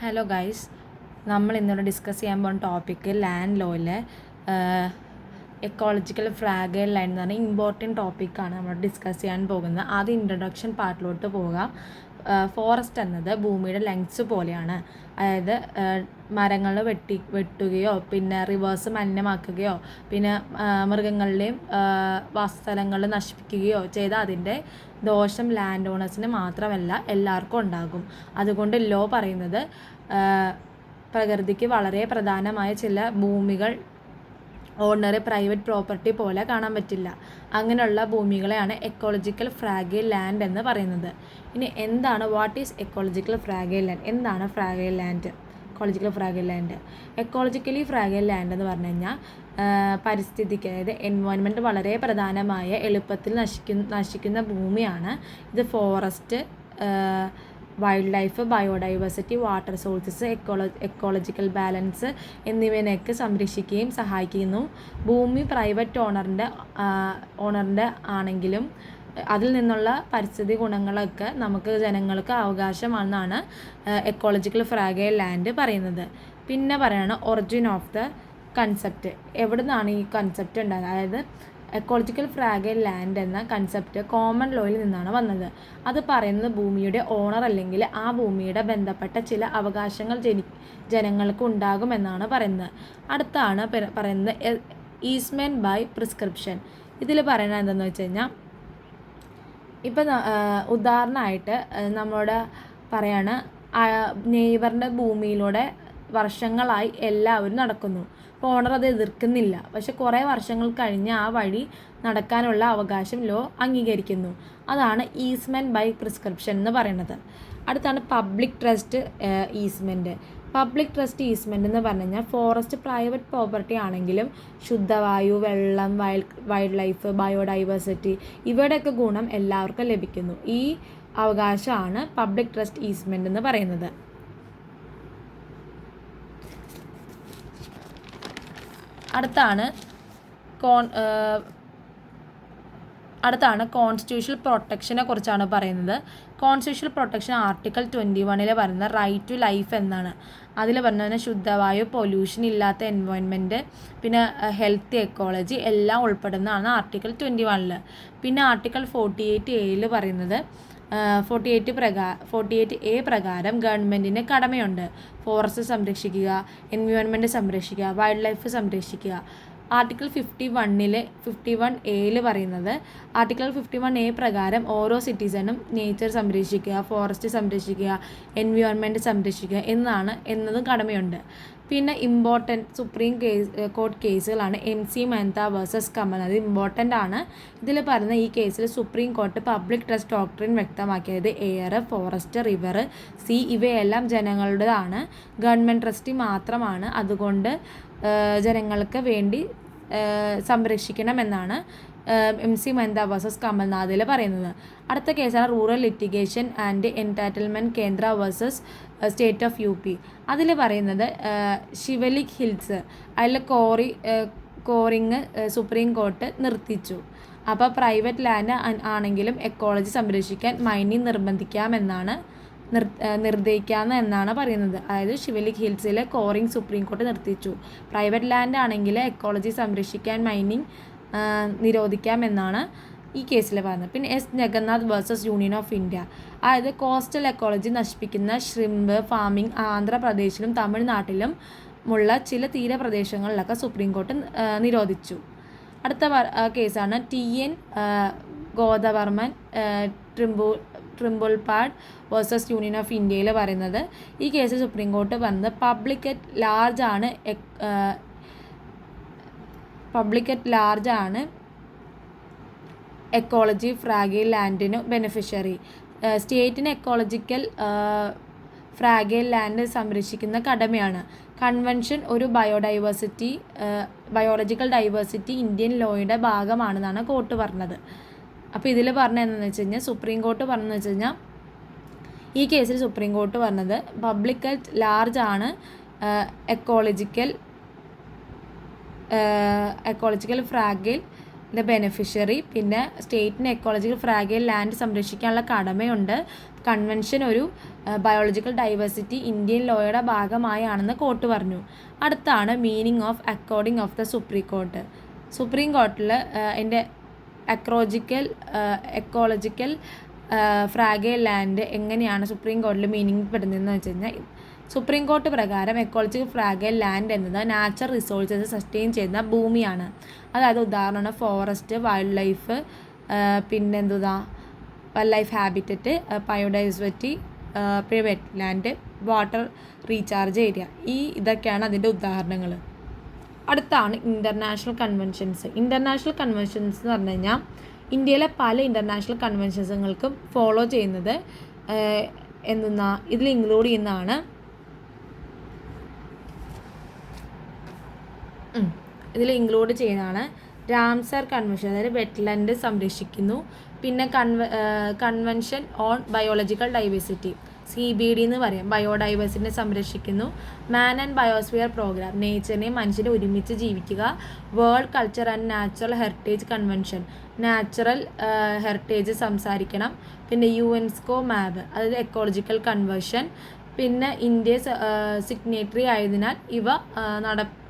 Hello guys, നമ്മൾ ഇന്നിവിടെ discuss ചെയ്യാൻ പോകുന്ന ടോപ്പിക്ക് ലാൻഡ് ലോയിലെ എക്കോളജിക്കൽ ഫ്രാഗൈൽ ലൈൻ എന്ന് പറഞ്ഞാൽ ഇമ്പോർട്ടൻറ്റ് ടോപ്പിക്കാണ് നമ്മൾ ഡിസ്കസ് ചെയ്യാൻ പോകുന്നത്. ആദ്യം ഇൻട്രൊഡക്ഷൻ പാർട്ടിലോട്ട് പോകാം. ഫോറസ്റ്റ് എന്നത് ഭൂമിയുടെ ലെങ്ത്സ് പോലെയാണ്. അതായത് മരങ്ങൾ വെട്ടുകയോ പിന്നെ റിവേഴ്സ് മലിനമാക്കുകയോ പിന്നെ മൃഗങ്ങളുടെയും വാസസ്ഥലങ്ങൾ നശിപ്പിക്കുകയോ ചെയ്താൽ അതിൻ്റെ ദോഷം ലാൻഡ് ഓണേഴ്സിന് മാത്രമല്ല എല്ലാവർക്കും ഉണ്ടാകും. അതുകൊണ്ട് ലോ പറയുന്നത് പ്രകൃതിക്ക് വളരെ പ്രധാനമായ ചില ഭൂമികൾ ഓർഡിനറി പ്രൈവറ്റ് പ്രോപ്പർട്ടി പോലെ കാണാൻ പറ്റില്ല. അങ്ങനെയുള്ള ഭൂമികളെയാണ് എക്കോളജിക്കൽ ഫ്രാഗൈൽ ലാൻഡ് എന്ന് പറയുന്നത്. ഇനി എന്താണ് what is ecological fragile land? എന്താണ് fragile land? Ecological fragile land ecologically fragile land എന്ന് പറഞ്ഞു കഴിഞ്ഞാൽ പരിസ്ഥിതിക്ക്, അതായത് എൻവയോൺമെൻറ്റ് വളരെ പ്രധാനമായ എളുപ്പത്തിൽ നശിക്കുന്ന ഭൂമിയാണ്. ഇത് forest, wild life, biodiversity, water sources, ecological balance എന്നിവയൊക്കെ സംരക്ഷിക്കുകയും സഹായിക്കുന്നു. ഭൂമി പ്രൈവറ്റ് ഓണറിൻ്റെ ആണെങ്കിലും അതിൽ നിന്നുള്ള പരിസ്ഥിതി ഗുണങ്ങളൊക്കെ നമുക്ക് ജനങ്ങൾക്ക് അവകാശമാണെന്നാണ് എക്കോളജിക്കൽ ഫ്രാഗൈൽ ലാൻഡ് പറയുന്നത്. പിന്നെ പറയാണ് ഒറിജിൻ ഓഫ് ദ കൺസെപ്റ്റ്. എവിടെ നിന്നാണ് ഈ കൺസെപ്റ്റ് ഉണ്ടായത്? അതായത് എക്കോളജിക്കൽ ഫ്രാഗൈൽ ലാൻഡ് എന്ന കൺസെപ്റ്റ് കോമൺ ലോയിൽ നിന്നാണ് വന്നത്. അത് പറയുന്നത് ഭൂമിയുടെ ഓണർ അല്ലെങ്കിൽ ആ ഭൂമിയുടെ ബന്ധപ്പെട്ട ചില അവകാശങ്ങൾ ജനങ്ങൾക്ക് ഉണ്ടാകുമെന്നാണ് പറയുന്നത്. അടുത്താണ് പറയുന്നത് ഈസ്മെൻറ്റ് ബൈ പ്രിസ്ക്രിപ്ഷൻ. ഇതിൽ പറയുന്നത് എന്താണെന്ന് വെച്ച് കഴിഞ്ഞാൽ, ഇപ്പം ഉദാഹരണമായിട്ട് നമ്മളോട് പറയാണ്, നെയ്ബറിൻ്റെ ഭൂമിയിലൂടെ വർഷങ്ങളായി എല്ലാവരും നടക്കുന്നു. അപ്പോൾ ഓണർ അത് എതിർക്കുന്നില്ല. പക്ഷെ കുറേ വർഷങ്ങൾ കഴിഞ്ഞ് ആ വഴി നടക്കാനുള്ള അവകാശം ലോ അംഗീകരിക്കുന്നു. അതാണ് ഈസ്മെൻറ്റ് ബൈ പ്രിസ്ക്രിപ്ഷൻ എന്ന് പറയുന്നത്. അടുത്താണ് public trust easement. Public trust easement എന്ന് പറഞ്ഞു കഴിഞ്ഞാൽ ഫോറസ്റ്റ് പ്രൈവറ്റ് പ്രോപ്പർട്ടി ആണെങ്കിലും ശുദ്ധവായു, വെള്ളം, വൈൽഡ് ലൈഫ്, ബയോഡൈവേഴ്സിറ്റി ഇവയുടെയൊക്കെ ഗുണം എല്ലാവർക്കും ലഭിക്കുന്നു. ഈ അവകാശമാണ് പബ്ലിക് ട്രസ്റ്റ് ഈസ്മെൻറ്റ് എന്ന് പറയുന്നത്. അടുത്താണ് കോൺസ്റ്റിറ്റ്യൂഷണൽ പ്രൊട്ടക്ഷനെ കുറിച്ചാണ് പറയുന്നത്. കോൺസ്റ്റിറ്റ്യൂഷണൽ പ്രൊട്ടക്ഷൻ ആർട്ടിക്കിൾ 21 പറയുന്ന റൈറ്റ് ടു ലൈഫ് എന്നാണ്. അതിൽ പറഞ്ഞാൽ ശുദ്ധവായു, പൊല്യൂഷൻ ഇല്ലാത്ത എൻവയോൺമെൻറ്റ്, പിന്നെ ഹെൽത്തി എക്കോളജി എല്ലാം ഉൾപ്പെടുന്നതാണ് ആർട്ടിക്കിൾ 21. പിന്നെ ആർട്ടിക്കിൾ 48A പറയുന്നത് 48A പ്രകാരം ഗവൺമെൻറ്റിന് കടമയുണ്ട്. ഫോറസ്റ്റ് സംരക്ഷിക്കുക, എൻവയോൺമെൻറ്റ് സംരക്ഷിക്കുക, വൈൽഡ് ലൈഫ് സംരക്ഷിക്കുക. ആർട്ടിക്കിൾ 51A പറയുന്നത് ആർട്ടിക്കിൾ 51A പ്രകാരം ഓരോ സിറ്റിസണും നേച്ചർ സംരക്ഷിക്കുക, ഫോറസ്റ്റ് സംരക്ഷിക്കുക, എൻവയോൺമെൻറ്റ് സംരക്ഷിക്കുക എന്നതും കടമയുണ്ട്. പിന്നെ സുപ്രീം കോർട്ട് കേസുകളാണ് MC മെഹ്ത വേഴ്സസ് കമൽ. അത് ഇമ്പോർട്ടൻ്റ് ആണ്. ഇതിൽ പറയുന്ന ഈ കേസിൽ supreme court public trust doctrine വ്യക്തമാക്കിയത് എയർ, ഫോറസ്റ്റ്, റിവർ, സീ ഇവയെല്ലാം ജനങ്ങളുടേതാണ്, ഗവൺമെൻറ് ട്രസ്റ്റ് മാത്രമാണ്. അതുകൊണ്ട് ജനങ്ങൾക്ക് വേണ്ടി സംരക്ഷിക്കണമെന്നാണ് MC മെഹ്ത വേഴ്സസ് കമൽനാഥിൽ പറയുന്നത്. അടുത്ത കേസാണ് rural litigation and entitlement Kendra versus state of UP. അതിൽ പറയുന്നത് ശിവലിക് ഹിൽസ്, അതിൽ കോറിങ് സുപ്രീം കോർട്ട് നിർത്തിച്ചു. അപ്പോൾ പ്രൈവറ്റ് ലാൻഡ് ആണെങ്കിലും എക്കോളജി സംരക്ഷിക്കാൻ മൈനിങ് നിർദ്ദേശിക്കാമെന്നാണ് പറയുന്നത്. അതായത് ശിവലിക് ഹിൽസിലെ കോറിങ് സുപ്രീം കോർട്ട് നിർത്തിച്ചു. പ്രൈവറ്റ് ലാൻഡ് ആണെങ്കിൽ എക്കോളജി സംരക്ഷിക്കാൻ മൈനിങ് നിരോധിക്കാമെന്നാണ് ഈ കേസിൽ പറയുന്നത്. പിന്നെ S. Jagannath versus union of India. അതായത് കോസ്റ്റൽ എക്കോളജി നശിപ്പിക്കുന്ന ഷ്രിമ്പ് ഫാമിംഗ് ആന്ധ്രാപ്രദേശിലും തമിഴ്നാട്ടിലും ഉള്ള ചില തീരപ്രദേശങ്ങളിലൊക്കെ സുപ്രീം കോർട്ട് നിരോധിച്ചു. അടുത്ത കേസാണ് TN Godavarman Thirumulpad versus union of ഇന്ത്യയിൽ പറയുന്നത്. ഈ കേസിൽ സുപ്രീം കോർട്ട് പറയുന്നത് പബ്ലിക് അറ്റ് ലാർജ് ആണ് എക്കോളജി ഫ്രാഗൈൽ ലാൻഡിന് ബെനിഫിഷ്യറി. സ്റ്റേറ്റിന് എക്കോളജിക്കൽ ഫ്രാഗൈൽ ലാൻഡ് സംരക്ഷിക്കുന്ന കടമയാണ്. കൺവെൻഷൻ ഒരു ബയോളജിക്കൽ ഡൈവേഴ്സിറ്റി ഇന്ത്യൻ ലോയുടെ ഭാഗമാണെന്നാണ് കോർട്ട് പറഞ്ഞത്. അപ്പോൾ ഇതിൽ പറഞ്ഞത് എന്താണെന്ന് വെച്ച് കഴിഞ്ഞാൽ സുപ്രീം കോർട്ട് പറഞ്ഞതെന്ന് വെച്ച് കഴിഞ്ഞാൽ ഈ കേസിൽ സുപ്രീം കോർട്ട് പറഞ്ഞത് പബ്ലിക് അറ്റ് ലാർജ് ആണ് എക്കോളജിക്കൽ ഫ്രാഗൈൽ ബെനിഫിഷ്യറി. പിന്നെ സ്റ്റേറ്റിന് എക്കോളജിക്കൽ ഫ്രാഗൈൽ ലാൻഡ് സംരക്ഷിക്കാനുള്ള കടമയുണ്ട്. കൺവെൻഷൻ ഒരു ബയോളജിക്കൽ ഡൈവേഴ്സിറ്റി ഇന്ത്യൻ ലോയുടെ ഭാഗമായാണെന്ന് കോർട്ട് പറഞ്ഞു. അടുത്താണ് meaning of according of the supreme court. Supreme കോർട്ടിൽ എൻ്റെ എക്കോളജിക്കൽ ഫ്രാഗൈൽ ലാൻഡ് എങ്ങനെയാണ് സുപ്രീം കോർട്ടിൽ മീനിങ് പെടുന്നതെന്ന് വെച്ച് കഴിഞ്ഞാൽ, സുപ്രീം കോർട്ട് പ്രകാരം എക്കോളജിക്കൽ ഫ്രാഗൈൽ ലാൻഡ് എന്നത് നാച്ചുറൽ റിസോഴ്സസ് സസ്റ്റെയിൻ ചെയ്യുന്ന ഭൂമിയാണ്. അതായത് ഉദാഹരണമാണ് forest, wild life, പിന്നെന്തുതാ wild life habitat, biodiversity, പിന്നെ wetland, water recharge area. ഇതൊക്കെയാണ് അതിൻ്റെ ഉദാഹരണങ്ങൾ. അടുത്താണ് ഇൻ്റർനാഷണൽ കൺവെൻഷൻസ്. ഇൻ്റർനാഷണൽ കൺവെൻഷൻസ് എന്ന് പറഞ്ഞു കഴിഞ്ഞാൽ ഇന്ത്യയിലെ പല ഇൻ്റർനാഷണൽ കൺവെൻഷൻസുകൾക്കും ഫോളോ ചെയ്യുന്നത് ഇതിൽ ഇൻക്ലൂഡ് ചെയ്യുന്നതാണ് രാംസർ കൺവെൻഷൻ, അതായത് വെറ്റ്ലാൻഡ് സംരക്ഷിക്കുന്നു. പിന്നെ convention on biological diversity, CBD എന്ന് പറയാം, ബയോഡൈവേഴ്സിറ്റിനെ സംരക്ഷിക്കുന്നു. മാൻ ആൻഡ് ബയോസ്ഫിയർ പ്രോഗ്രാം, നേച്ചറിനെയും മനുഷ്യനെ ഒരുമിച്ച് ജീവിക്കുക. World culture and natural heritage convention, natural heritage സംസാരിക്കണം. പിന്നെ യുനെസ്കോ മാപ്പ്, അതായത് എക്കോളജിക്കൽ കൺവേർഷൻ. പിന്നെ ഇന്ത്യ സിഗ്നേറ്ററി ആയതിനാൽ ഇവ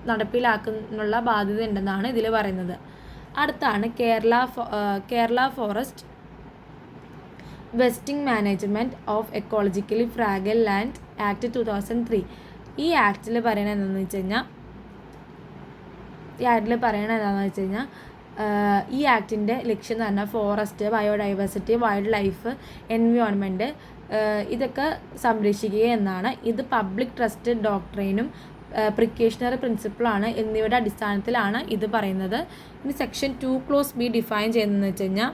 നടപ്പിലാക്കാനുള്ള ബാധ്യത ഉണ്ടെന്നാണ് ഇതിൽ പറയുന്നത്. അടുത്താണ് Kerala forest vesting management of ecologically fragile land act 2003. ഈ ആക്ടിൽ പറയണത് എന്താണെന്ന് വെച്ച് കഴിഞ്ഞാൽ ഈ ആക്ടിൻ്റെ ലക്ഷ്യം എന്ന് പറഞ്ഞാൽ forest, biodiversity, wild life, environment ഇതൊക്കെ സംരക്ഷിക്കുക എന്നാണ്. ഇത് പബ്ലിക് ട്രസ്റ്റ് ഡോക്ട്രൈനും പ്രിക്കേഷണറി പ്രിൻസിപ്പിളാണ് എന്നിവയുടെ അടിസ്ഥാനത്തിലാണ് ഇത് പറയുന്നത്. ഇനി സെക്ഷൻ 2(b) ഡിഫൈൻ ചെയ്യുന്നതെന്ന് വെച്ച് കഴിഞ്ഞാൽ,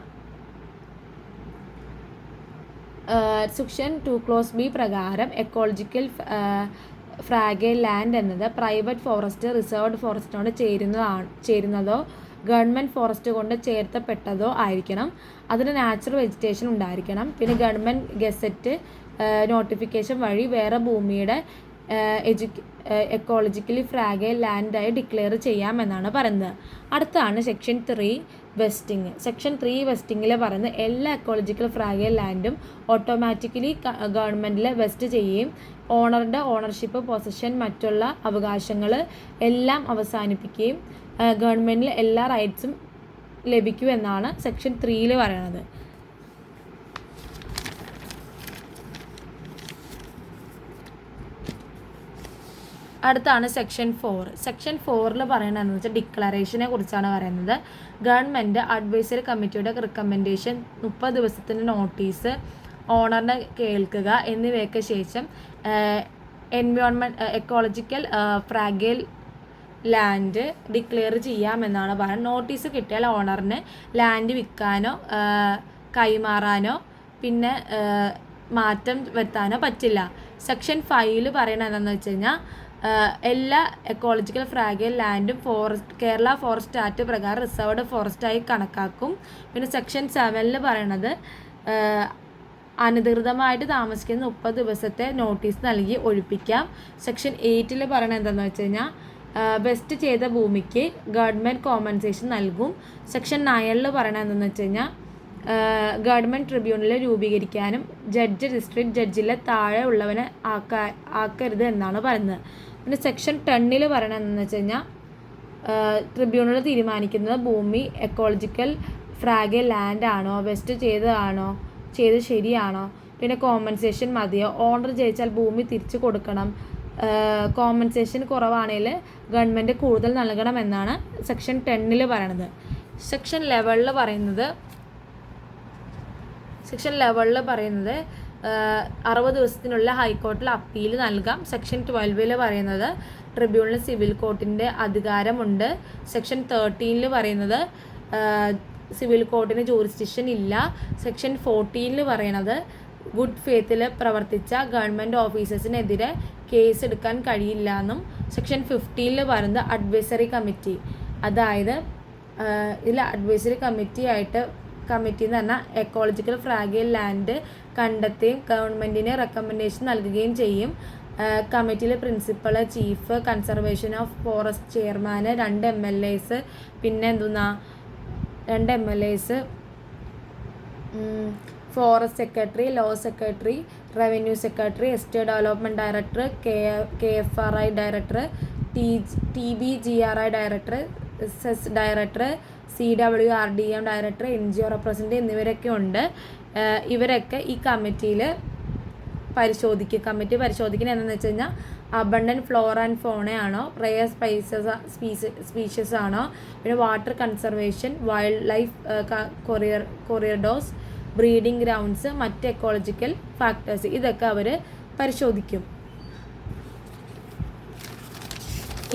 സെക്ഷൻ 2(b) പ്രകാരം എക്കോളജിക്കൽ ഫ്രാഗൈൽ ലാൻഡ് എന്നത് പ്രൈവറ്റ് ഫോറസ്റ്റ്, റിസർവ്ഡ് ഫോറസ്റ്റിനോട് ചേരുന്നതോ ഗവൺമെൻറ് ഫോറസ്റ്റ് കൊണ്ട് ചേർത്തപ്പെട്ടതോ ആയിരിക്കണം. അതിന് നാച്ചുറൽ വെജിറ്റേഷൻ ഉണ്ടായിരിക്കണം. പിന്നെ ഗവൺമെൻറ് ഗസറ്റ് നോട്ടിഫിക്കേഷൻ വഴി വേറെ ഭൂമിയുടെ എക്കോളജിക്കലി ഫ്രാഗൈൽ ലാൻഡായി ഡിക്ലെയർ ചെയ്യാമെന്നാണ് പറയുന്നത്. അടുത്താണ് സെക്ഷൻ 3 വെസ്റ്റിംഗ്. സെക്ഷൻ 3 വെസ്റ്റിങ്ങിൽ പറയുന്നത് എല്ലാ എക്കോളജിക്കൽ ഫ്രാഗൈൽ ലാൻഡും ഓട്ടോമാറ്റിക്കലി ഗവൺമെൻറ്റിൽ വെസ്റ്റ് ചെയ്യുകയും ഓണറുടെ ഓണർഷിപ്പ്, പൊസഷൻ, മറ്റുള്ള അവകാശങ്ങൾ എല്ലാം അവസാനിപ്പിക്കുകയും ഗവൺമെൻറ്റിൽ എല്ലാ റൈറ്റ്സും ലഭിക്കുമെന്നാണ് സെക്ഷൻ 3 പറയുന്നത്. അടുത്താണ് സെക്ഷൻ 4. സെക്ഷൻ 4 പറയുന്നതെന്ന് വെച്ചാൽ ഡിക്ലറേഷനെ കുറിച്ചാണ് പറയുന്നത്. ഗവൺമെൻറ് അഡ്വൈസറി കമ്മിറ്റിയുടെ റിക്കമെൻഡേഷൻ, 30 ദിവസത്തിന് നോട്ടീസ്, ഓണറിനെ കേൾക്കുക എന്നിവയ്ക്ക് ശേഷം എക്കോളജിക്കൽ ഫ്രാഗൈൽ ലാൻഡ് ഡിക്ലെയർ ചെയ്യാമെന്നാണ് പറയുന്നത്. നോട്ടീസ് കിട്ടിയാൽ ഓണറിന് ലാൻഡ് വിൽക്കാനോ കൈമാറാനോ പിന്നെ മാറ്റം വരുത്താനോ പറ്റില്ല. സെക്ഷൻ 5 പറയുന്നത് എന്താണെന്ന് വെച്ച് കഴിഞ്ഞാൽ എല്ലാ എക്കോളജിക്കൽ ഫ്രാഗൈൽ ലാൻഡും കേരള ഫോറസ്റ്റ് ആക്ട് പ്രകാരം റിസർവ്ഡ് ഫോറസ്റ്റായി കണക്കാക്കും. പിന്നെ സെക്ഷൻ 7 പറയണത് അനധികൃതമായിട്ട് താമസിക്കുന്ന 30 ദിവസത്തെ നോട്ടീസ് നൽകി ഒഴിപ്പിക്കാം. സെക്ഷൻ 8 പറയണത് എന്താണെന്ന് വെച്ച് കഴിഞ്ഞാൽ വെസ്റ്റ് ചെയ്ത ഭൂമിക്ക് ഗവൺമെൻറ് കോമ്പൻസേഷൻ നൽകും. സെക്ഷൻ 9 പറയണത് എന്താണെന്ന് വെച്ച് കഴിഞ്ഞാൽ ഗവൺമെൻറ് ട്രിബ്യൂണൽ രൂപീകരിക്കാനും ജഡ്ജ് ഡിസ്ട്രിക്ട് ജഡ്ജിലെ താഴെ ഉള്ളവനെ ആക്കരുത് എന്നാണ് പറയുന്നത്. പിന്നെ സെക്ഷൻ 10 പറയണത് എന്താണെന്ന് വെച്ച് കഴിഞ്ഞാൽ ട്രിബ്യൂണൽ തീരുമാനിക്കുന്നത് ഭൂമി എക്കോളജിക്കൽ ഫ്രാഗൈൽ ലാൻഡ് ആണോ, വെസ്റ്റ് ചെയ്ത് ശരിയാണോ, പിന്നെ കോമ്പൻസേഷൻ മതിയോ, ഓണർ ജയിച്ചാൽ ഭൂമി തിരിച്ചു കൊടുക്കണം, കോമ്പൻസേഷൻ കുറവാണെങ്കിൽ ഗവൺമെൻറ് കൂടുതൽ നൽകണമെന്നാണ് സെക്ഷൻ 10 പറയണത്. സെക്ഷൻ 11 പറയുന്നത് 60 ദിവസത്തിനുള്ള ഹൈക്കോർട്ടിൽ അപ്പീൽ നൽകാം. സെക്ഷൻ 12 പറയുന്നത് ട്രിബ്യൂണൽ സിവിൽ കോർട്ടിൻ്റെ അധികാരമുണ്ട്. സെക്ഷൻ 13 പറയുന്നത് സിവിൽ കോർട്ടിന് ജൂറിസ്ഡിക്ഷൻ ഇല്ല. സെക്ഷൻ 14 പറയണത് ഗുഡ് ഫെയ്ത്തിൽ പ്രവർത്തിച്ച ഗവൺമെൻറ് ഓഫീസേഴ്സിനെതിരെ കേസ് എടുക്കാൻ കഴിയില്ല എന്നും. സെക്ഷൻ 15 പറയുന്നത് അഡ്വൈസറി കമ്മിറ്റി, അതായത് ഇതിൽ അഡ്വൈസറി കമ്മിറ്റി എന്ന് പറഞ്ഞാൽ എക്കോളജിക്കൽ ഫ്രാഗൈൽ ലാൻഡ് കണ്ടെത്തുകയും ഗവൺമെൻറ്റിന് റെക്കമെൻഡേഷൻ നൽകുകയും ചെയ്യും. കമ്മിറ്റിയിൽ principal, chief conservation of forest chairman, 2 MLAs, പിന്നെ 2 MLAs, forest secretary, law secretary, revenue secretary, estate development director, KFRI director, TBGRI director, CESS director, CWRDM director, NGO representative എന്നിവരൊക്കെ ഉണ്ട്. ഇവരൊക്കെ ഈ കമ്മിറ്റി പരിശോധിക്കുന്നത് എന്താണെന്ന് വെച്ച് കഴിഞ്ഞാൽ അബണ്ടൻറ്റ് ഫ്ലോറ ആൻഡ് ഫോണ ആണോ, റെയർ സ്പീഷീസ് ആണോ, പിന്നെ water conservation, wildlife corridors, breeding grounds, മറ്റ് എക്കോളജിക്കൽ ഫാക്ടേഴ്സ്, ഇതൊക്കെ അവർ പരിശോധിക്കും.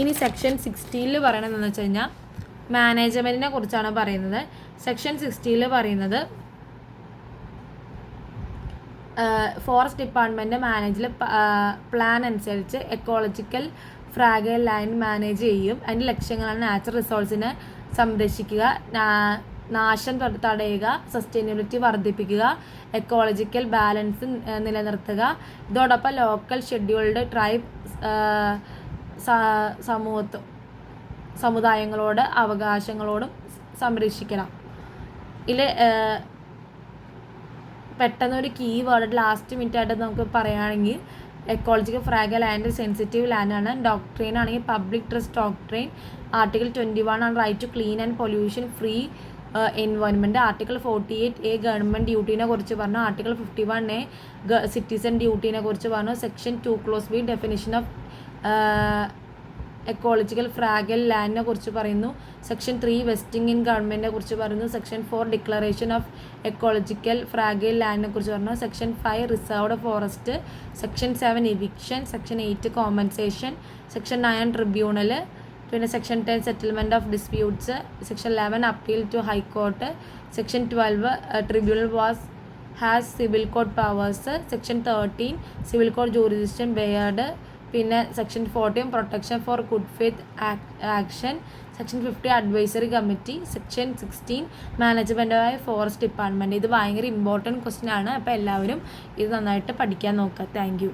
ഇനി സെക്ഷൻ 16 പറയണതെന്ന് വെച്ച് കഴിഞ്ഞാൽ മാനേജ്മെൻറ്റിനെ കുറിച്ചാണ് പറയുന്നത്. സെക്ഷൻ 16 പറയുന്നത് ഫോറസ്റ്റ് ഡിപ്പാർട്ട്മെൻറ്റ് മാനേജിൽ പ്ലാൻ അനുസരിച്ച് എക്കോളജിക്കൽ ഫ്രാഗൈൽ ലാൻഡ് മാനേജ് ചെയ്യും. അതിൻ്റെ ലക്ഷ്യങ്ങളാണ് നാച്ചുറൽ റിസോഴ്സിനെ സംരക്ഷിക്കുക, നാശം തടയുക, സസ്റ്റൈനബിലിറ്റി വർദ്ധിപ്പിക്കുക, എക്കോളജിക്കൽ ബാലൻസ് നിലനിർത്തുക. ഇതോടൊപ്പം ലോക്കൽ ഷെഡ്യൂൾഡ് ട്രൈബ് സമുദായങ്ങളോട് അവകാശങ്ങളോടും സംരക്ഷിക്കണം. ഇതിൽ പെട്ടെന്നൊരു കീ വേർഡ് ലാസ്റ്റ് മിനിറ്റ് ആയിട്ട് നമുക്ക് പറയുകയാണെങ്കിൽ എക്കോളജിക്കൽ ഫ്രാഗൈൽ ലാൻഡ് സെൻസിറ്റീവ് ലാൻഡാണ്. ഡോക്ട്രെയിൻ ആണെങ്കിൽ പബ്ലിക് ട്രസ്റ്റ് ഡോക്ട്രെയിൻ. ആർട്ടിക്കിൾ 21 ആണ് right to clean and pollution free environment. Article 48A government ഡ്യൂട്ടീനെ കുറിച്ച് പറഞ്ഞു. ആർട്ടിക്കിൾ 51A സിറ്റിസൺ ഡ്യൂട്ടീനെ കുറിച്ച് പറഞ്ഞു. Section 2(b) definition of ecological fragile ലാൻഡിനെ കുറിച്ച് പറയുന്നു. സെക്ഷൻ 3 വെസ്റ്റിംഗ് ഇൻ ഗവൺമെൻറ്റിനെ കുറിച്ച് പറയുന്നു. Section 4 declaration of ecological fragile ലാൻഡിനെ കുറിച്ച് പറഞ്ഞു. Section 5 reserved forest. Section 7 eviction. Section 8 compensation. Section 9 tribunal. പിന്നെ section 10 settlement of disputes. Section 11 appeal to high court. Section 12 tribunal has civil code powers. Section 13 civil code jurisdiction barred. പിന്നെ section 14 protection for good faith action. Section 50 advisory committee. Section 16 മാനേജ്മെൻറ്റായ forest department. ഇത് ഭയങ്കര important question ആണ്. അപ്പോൾ എല്ലാവരും ഇത് നന്നായിട്ട് പഠിക്കാൻ നോക്കുക. Thank you.